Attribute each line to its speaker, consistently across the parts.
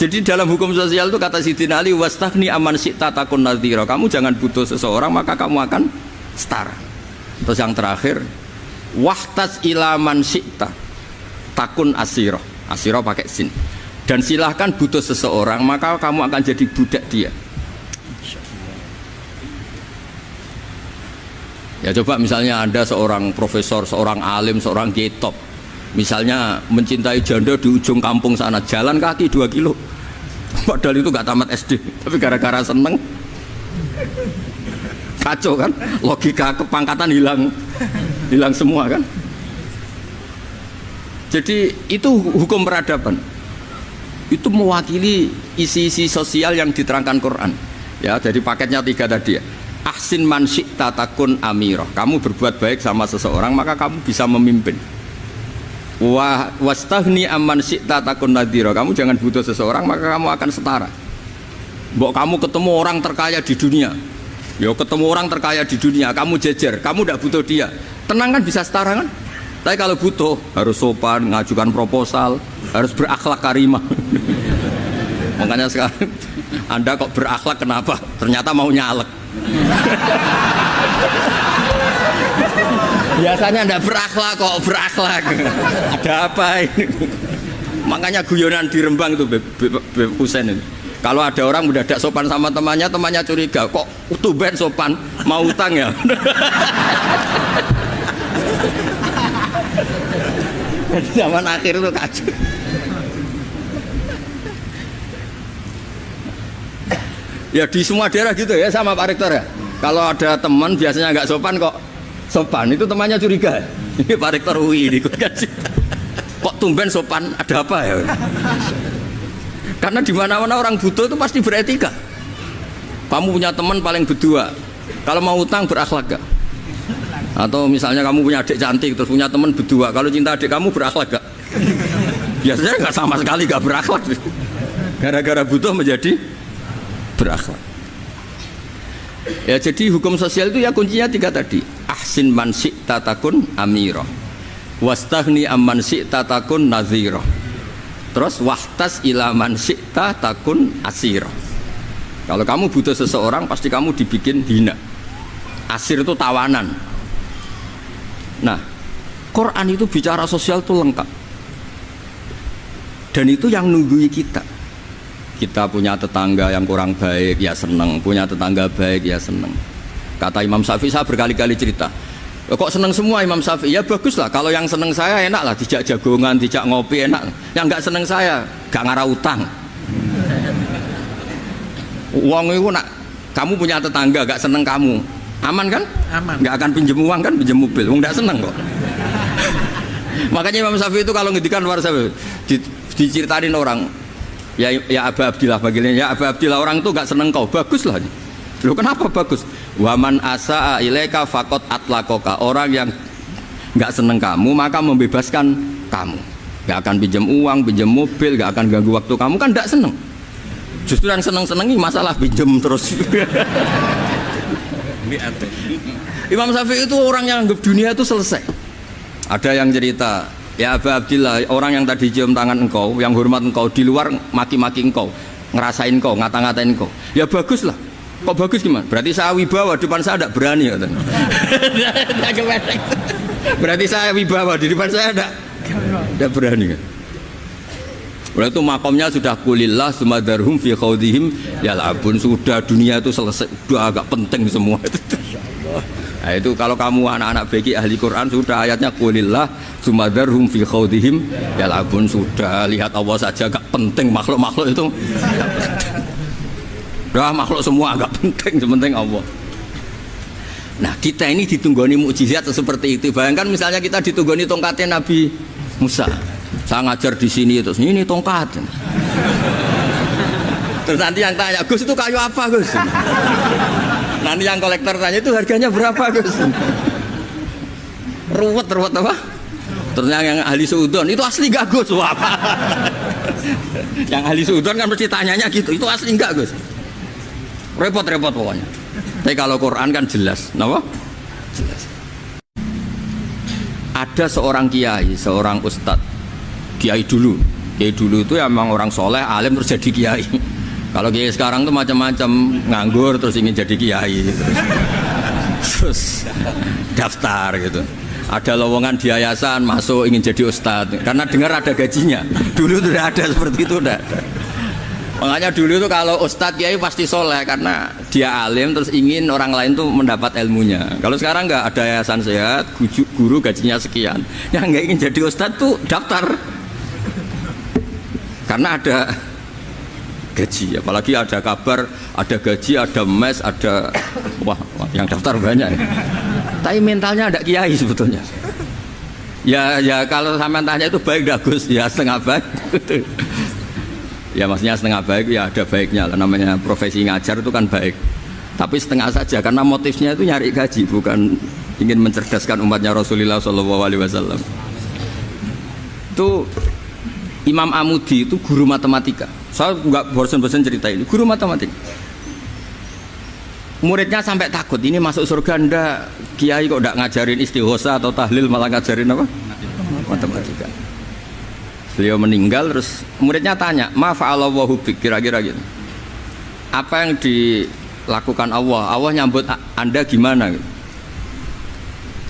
Speaker 1: Jadi dalam hukum sosial itu kata Sidin Ali, wastaghni aman syi'ta takun nadhira. Kamu jangan butuh seseorang maka kamu akan setara. Terus yang terakhir, wahtas ilaman syi'ta takun asira. Asira pakai sin. Dan silahkan butuh seseorang maka kamu akan jadi budak dia. Ya coba misalnya Anda seorang profesor, seorang alim, seorang kiai top, misalnya mencintai janda di ujung kampung sana, jalan kaki 2 kilo, padahal itu gak tamat SD, tapi gara-gara seneng, kacau kan, logika kepangkatan hilang semua kan. Jadi itu hukum peradaban, itu mewakili isi-isi sosial yang diterangkan Quran. Ya, dari paketnya 3 tadi ya. Ahsin man syi'ta takun amirah. Kamu berbuat baik sama seseorang maka kamu bisa memimpin. Wastaghni amman syi'ta takun nadhira. Kamu jangan butuh seseorang maka kamu akan setara. Mbok kamu ketemu orang terkaya di dunia, ya ketemu orang terkaya di dunia, kamu jejer, kamu tidak butuh dia, tenang kan, bisa setara kan. Tapi kalau butuh harus sopan, ngajukan proposal, harus berakhlak karimah. Makanya sekarang Anda kok berakhlak kenapa? Ternyata mau nyalek. Biasanya ndak berakhlak kok berakhlak. Ada apa ini? Makanya guyonan di Rembang itu Beb Husen itu. Kalau ada orang mendadak sopan sama temannya, temannya curiga, kok tumben sopan, mau utang ya? Zaman akhir itu kacau. Ya di semua daerah gitu ya, sama Pak Rektor ya. Kalau ada teman biasanya nggak sopan kok sopan, itu temannya curiga. Ini Pak Rektor UI ini kok tumben sopan, ada apa ya? Karena di mana-mana orang butuh itu pasti beretika. Kamu punya teman paling berdua, kalau mau utang berakhlak gak? Atau misalnya kamu punya adik cantik terus punya teman berdua, kalau cinta adik kamu berakhlak gak? Biasanya nggak sama sekali, nggak berakhlak. Gara-gara butuh menjadi berakhlak. Ya, jadi hukum sosial itu ya kuncinya 3 tadi. Ahsin man syi'ta takun amira, wastaghni amman syi'ta takun nadhira, terus wahtas ila man syi'ta takun asira. Kalau kamu butuh seseorang pasti kamu dibikin hina. Asir itu tawanan. Nah, Quran itu bicara sosial itu lengkap. Dan itu yang nunggui kita. Kita punya tetangga yang kurang baik, ya seneng. Punya tetangga baik, ya seneng. Kata Imam Syafi'i, saya berkali-kali cerita, kok seneng semua Imam Syafi'i? Ya bagus lah, kalau yang seneng saya enak lah, dijak jagongan, dijak ngopi enak. Yang nggak seneng saya, gak ngarah utang. Uang itu nak, kamu punya tetangga gak seneng kamu, aman kan? Aman. Gak akan pinjem uang kan, pinjem mobil, uang gak seneng kok. Makanya Imam Syafi'i itu kalau ngedikan luar Syafi'i, diceritain orang, ya Aba Abdillah bagiannya, ya Aba Abdillah, orang itu gak seneng kau, bagus lah. Loh kenapa bagus? Waman asa'a ilaika faqad atlaqaka. Orang yang gak seneng kamu maka membebaskan kamu. Gak akan pinjam uang, pinjam mobil, gak akan ganggu waktu kamu, kan gak seneng. Justru yang seneng-senengi masalah pinjam terus. Imam Syafi'i itu orang yang anggap dunia itu selesai. Ada yang cerita, ya Aba Abdillah, orang yang tadi cium tangan engkau, yang hormat engkau, di luar maki-maki engkau, ngerasain engkau, ngata-ngatain engkau. Ya bagus lah. Kok bagus gimana? Berarti saya wibawa, depan saya tidak berani. Berarti saya wibawa, di depan saya tidak berani. Berarti itu makomnya sudah kulillah sumadarhum fi khawdihim yal'abun. Sudah dunia itu selesai, sudah agak penting semua. Nah itu kalau kamu anak-anak beki ahli Quran, sudah ayatnya kulillah sumadarhum fi khawdihim yal'abun. Sudah lihat Allah saja agak penting, makhluk-makhluk itu dah, makhluk semua agak penting, sepenting Allah. Nah kita ini ditunggoni mukjizat seperti itu. Bayangkan misalnya kita ditunggoni tongkatnya Nabi Musa. Saya ngajar di sini terus ini tongkat. Terus nanti yang tanya, Gus itu kayu apa Gus? Nanti yang kolektor tanya, itu harganya berapa Gus? Ruwet apa? Terus yang ahli suudon, itu asli gak Gus? Wah. Yang ahli suudon kan mesti tanyanya gitu, itu asli enggak Gus? Repot-repot pokoknya. Tapi kalau Quran kan jelas, kenapa? Jelas. Ada seorang kiai, seorang ustadz, kiai dulu, Kiai dulu itu ya memang orang soleh, alim terus jadi kiai. Kalau kiai sekarang tuh macam-macam, nganggur terus ingin jadi kiai, terus daftar gitu. Ada lowongan di yayasan masuk ingin jadi ustadz karena dengar ada gajinya. Dulu tuh ada seperti itu, udah ada. Makanya dulu tuh kalau ustadz kiai pasti soleh karena dia alim terus ingin orang lain tuh mendapat ilmunya. Kalau sekarang nggak ada yayasan sehat, guru gajinya sekian, yang nggak ingin jadi ustadz tuh daftar karena ada gaji, apalagi ada kabar, ada gaji, ada mes, ada wah yang daftar banyak. Tapi mentalnya ada kiai sebetulnya. Ya kalau sama tanya itu baik dah Gus, ya setengah baik. Ya maksudnya setengah baik ya ada baiknya lah, namanya profesi ngajar itu kan baik. Tapi setengah saja karena motifnya itu nyari gaji, bukan ingin mencerdaskan umatnya Rasulullah SAW. Itu Imam Amudi itu guru matematika. Saya nggak bosan-bosan cerita ini. Guru matematika. Muridnya sampai takut, ini masuk surga ndak? Kiai kok ndak ngajarin istighosa atau tahlil, malah ngajarin apa? Matematika. Beliau meninggal terus muridnya tanya, "Ma fa'alallahu bik?" Kira-kira gitu. Apa yang dilakukan Allah? Allah nyambut Anda gimana gitu.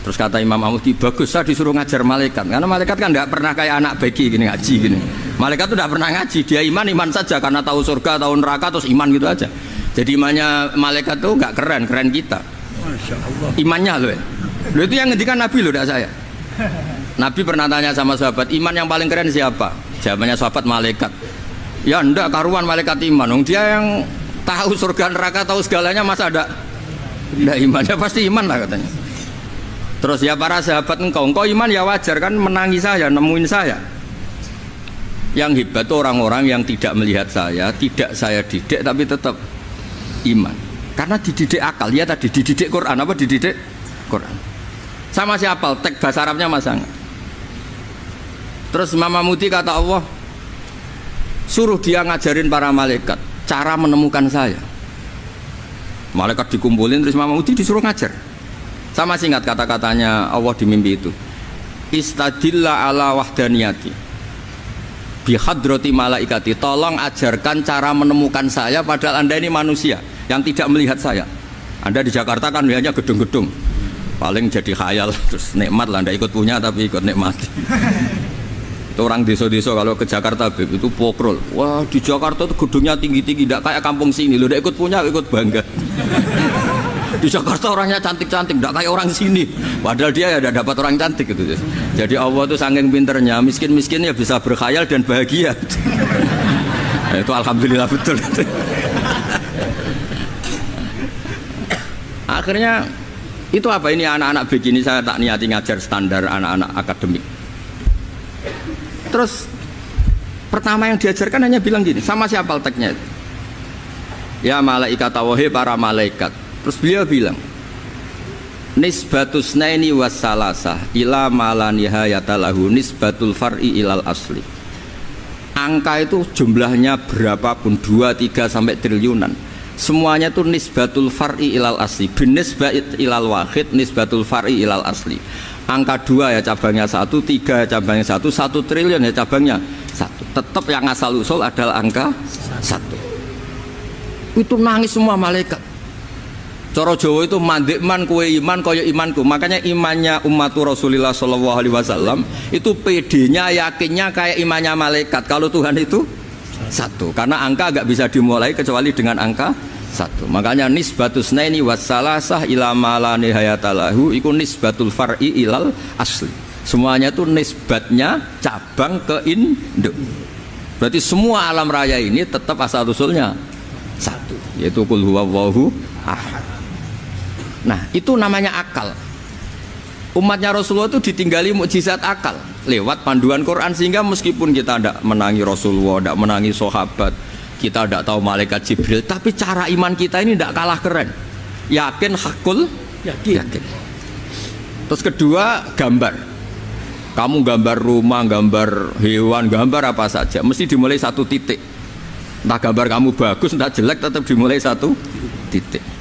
Speaker 1: Terus kata Imam Amudi, bagus saya disuruh ngajar malaikat. Karena malaikat kan tidak pernah kayak anak beki gini ngaji gini. Malaikat itu tidak pernah ngaji, dia iman saja karena tahu surga, tahu neraka terus iman gitu aja. Jadi imannya malaikat tuh nggak keren kita. Masya Allah. Imannya loh. Loh itu yang ngendikan Nabi loh, tidak saya. Nabi pernah tanya sama sahabat, iman yang paling keren siapa? Jawabannya sahabat malaikat. Ya ndak karuan malaikat iman. Dia yang tahu surga neraka, tahu segalanya, masa ada ndak imannya? Pasti iman lah katanya. Terus ya para sahabat engkau iman ya wajar kan, menangi saya, nemuin saya. Yang hebat itu orang-orang yang tidak melihat saya, tidak saya didik tapi tetap iman. Karena dididik akal, ya tadi dididik Quran, apa dididik Quran. Sama siapa? Teks bahasa Arabnya masang. Terus Imam Amudi kata Allah, suruh dia ngajarin para malaikat cara menemukan saya. Malaikat dikumpulin terus Imam Amudi disuruh ngajar. Sama singkat kata-katanya Allah di mimpi itu, istadilla ala wahdaniyati bihadrati malaikati, tolong ajarkan cara menemukan saya padahal Anda ini manusia yang tidak melihat saya. Anda di Jakarta kan melihatnya gedung-gedung, paling jadi khayal, terus nikmat lah, Anda ikut punya tapi ikut nikmat. Itu orang desa-desa kalau ke Jakarta itu pokrol, wah di Jakarta itu gedungnya tinggi-tinggi, tidak kayak kampung sini, lo udah ikut punya ikut bangga. Di Jakarta orangnya cantik-cantik, tidak kayak orang sini. Padahal dia ya tidak dapat orang cantik gitu. Jadi Allah tuh saking pinternya, miskin-miskin ya bisa berkhayal dan bahagia. Nah, itu alhamdulillah betul. Akhirnya itu apa ini anak-anak begini saya tak niati ngajar standar anak-anak akademik. Terus pertama yang diajarkan hanya bilang gini, sama siapa teknya itu? Ya malaikat wahi para malaikat. Terus beliau bilang, nisbatus naini wassalasah ila ma la nihayata lahu nisbatul far'i ilal asli. Angka itu jumlahnya berapapun, 2, 3 sampai triliunan, semuanya itu nisbatul far'i ilal asli. Binisbat ilal wahid nisbatul far'i ilal asli. Angka 2 ya cabangnya 1, 3 ya cabangnya 1, 1 triliun ya cabangnya 1. Tetap yang asal usul adalah angka 1. Itu nangis semua malaikat. Cara Jawa itu mandekman kue iman kaya imanku. Makanya imannya umat Rasulullah SAW itu PD-nya, yakinnya kayak imannya malaikat. Kalau Tuhan itu 1, karena angka agak bisa dimulai kecuali dengan angka 1. Makanya nisbatus naini wassalasah ila ma la nihayata lahu iku nisbatul far'i ilal asli. Semuanya itu nisbatnya cabang ke induk. Berarti semua alam raya ini tetap asal usulnya 1, yaitu qul huwallahu ahad. Nah itu namanya akal. Umatnya Rasulullah itu ditinggali mukjizat akal lewat panduan Quran, sehingga meskipun kita tidak menangi Rasulullah, tidak menangi sahabat, kita tidak tahu malaikat Jibril, tapi cara iman kita ini tidak kalah keren. Yakin, hakul, yakin. Terus kedua, gambar. Kamu gambar rumah, gambar hewan, gambar apa saja, mesti dimulai 1 titik. Entah gambar kamu bagus, entah jelek, tetap dimulai 1 titik.